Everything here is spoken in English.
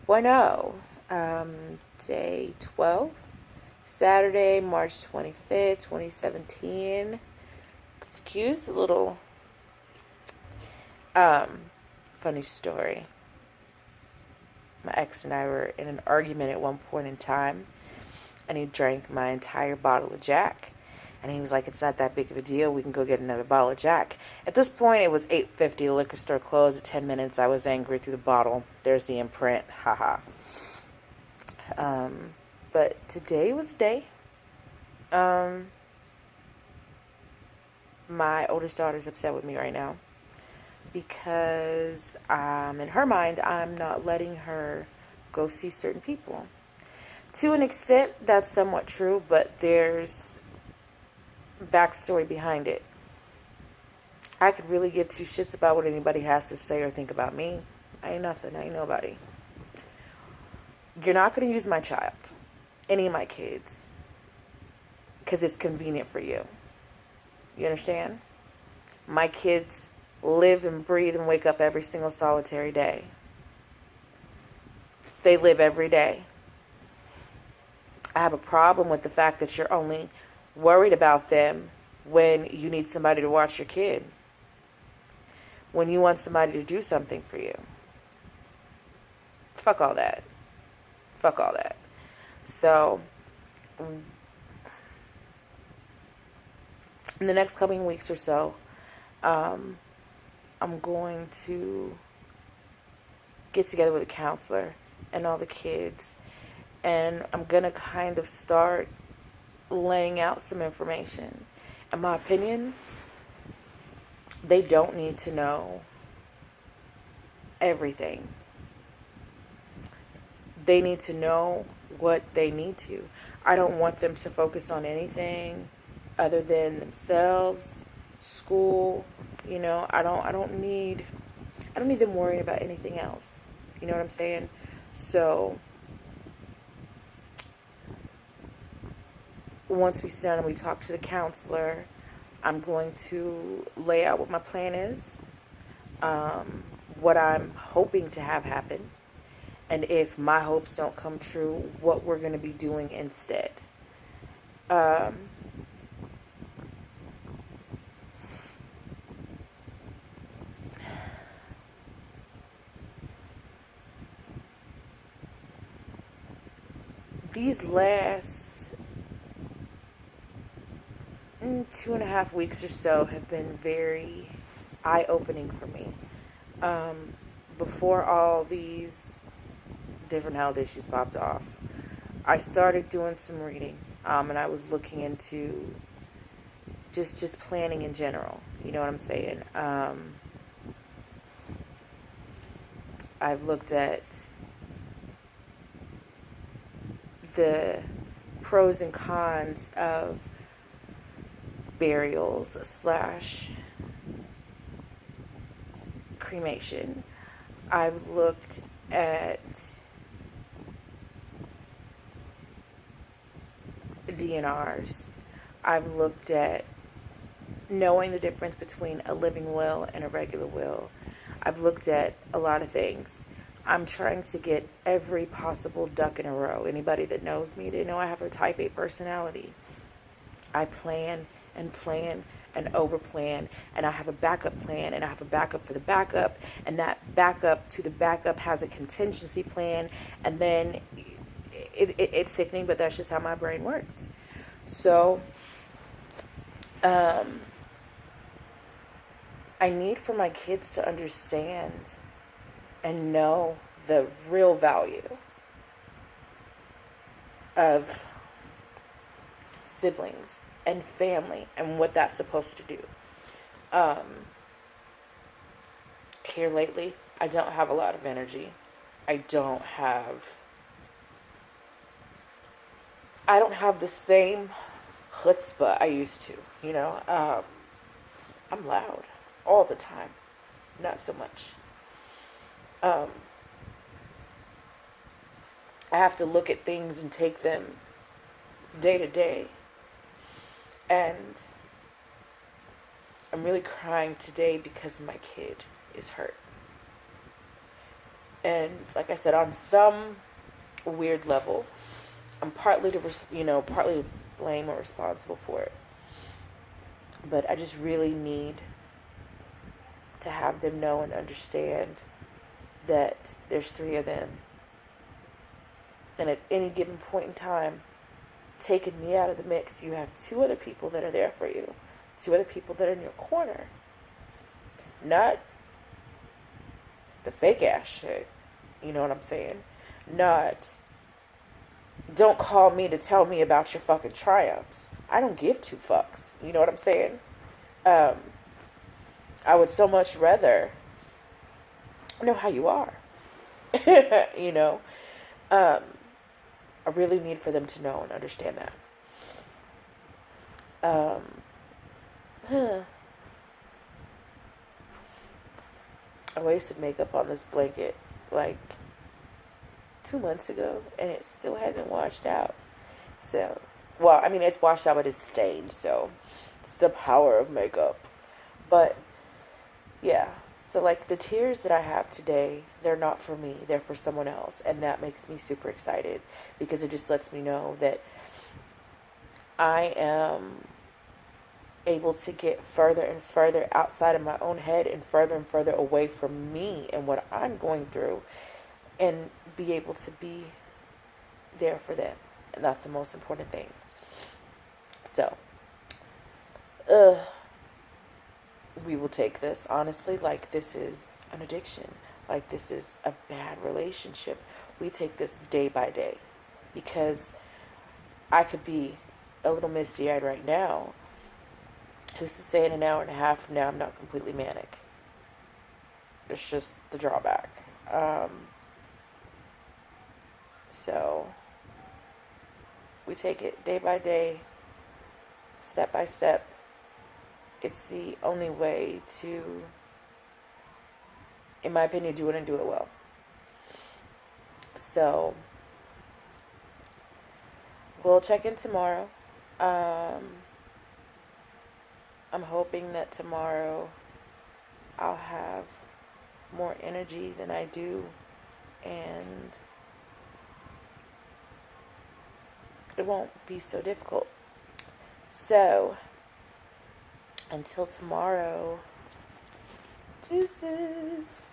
Bueno, day 12, Saturday, March 25th, 2017. Excuse the little, funny story. My ex and I were in an argument at one point in time, and he drank my entire bottle of Jack. And he was like, "It's not that big of a deal. We can go get another bottle of Jack." At this point, it was 8:50. The liquor store closed at 10 minutes. I was angry through the bottle. There's the imprint. Haha. But today was the day. My oldest daughter's upset with me right now because, in her mind, I'm not letting her go see certain people. To an extent, that's somewhat true, but there's backstory behind it. I could really give two shits about what anybody has to say or think about me. I ain't nothing. I ain't nobody. You're not going to use my child, any of my kids, because it's convenient for you. You understand? My kids live and breathe and wake up every single solitary day. They live every day. I have a problem with the fact that you're only worried about them when you need somebody to watch your kid. When you want somebody to do something for you. Fuck all that. Fuck all that. So, in the next coming weeks or so, I'm going to get together with a counselor and all the kids, and I'm going to kind of start laying out some information. In my opinion, they don't need to know everything. They need to know what they need to. I don't want them to focus on anything other than themselves, school. You know, I don't need them worrying about anything else. You know what I'm saying? So once we sit down and we talk to the counselor, I'm going to lay out what my plan is, what I'm hoping to have happen, and if my hopes don't come true, what we're going to be doing instead. These last 2.5 weeks or so have been very eye-opening for me. Before all these different health issues popped off, I started doing some reading, and I was looking into just planning in general. You know what I'm saying? I've looked at the pros and cons of burials / cremation. I've looked at DNRs. I've looked at knowing the difference between a living will and a regular will. I've looked at a lot of things. I'm trying to get every possible duck in a row. Anybody that knows me, they know I have a type A personality. I plan and plan and overplan, and I have a backup plan, and I have a backup for the backup, and that backup to the backup has a contingency plan, and then it's sickening, but that's just how my brain works. So, I need for my kids to understand and know the real value of siblings and family and what that's supposed to do. Here lately, I don't have a lot of energy. I don't have the same chutzpah I used to, you know. I'm loud all the time. Not so much. I have to look at things and take them day to day. And I'm really crying today because my kid is hurt. And like I said, on some weird level, I'm partly partly to blame or responsible for it. But I just really need to have them know and understand that there's three of them. And at any given point in time, taking me out of the mix, you have two other people that are there for you. Two other people that are in your corner. Not the fake ass shit. You know what I'm saying? Not, don't call me to tell me about your fucking triumphs. I don't give two fucks. You know what I'm saying? I would so much rather know how you are. You know? I really need for them to know and understand that. I wasted makeup on this blanket like 2 months ago, and it still hasn't washed out. So, well, I mean, it's washed out, but it's stained, so it's the power of makeup. But, yeah. So, like, the tears that I have today, they're not for me. They're for someone else. And that makes me super excited because it just lets me know that I am able to get further and further outside of my own head and further away from me and what I'm going through and be able to be there for them. And that's the most important thing. So, we will take this honestly like this is an addiction, like this is a bad relationship. We take this day by day because I could be a little misty-eyed right now. Who's to say in an hour and a half from now I'm not completely manic? It's just the drawback. So we take it day by day, step by step. It's the only way to, in my opinion, do it and do it well. So we'll check in tomorrow. I'm hoping that tomorrow I'll have more energy than I do, and it won't be so difficult. So, until tomorrow, deuces.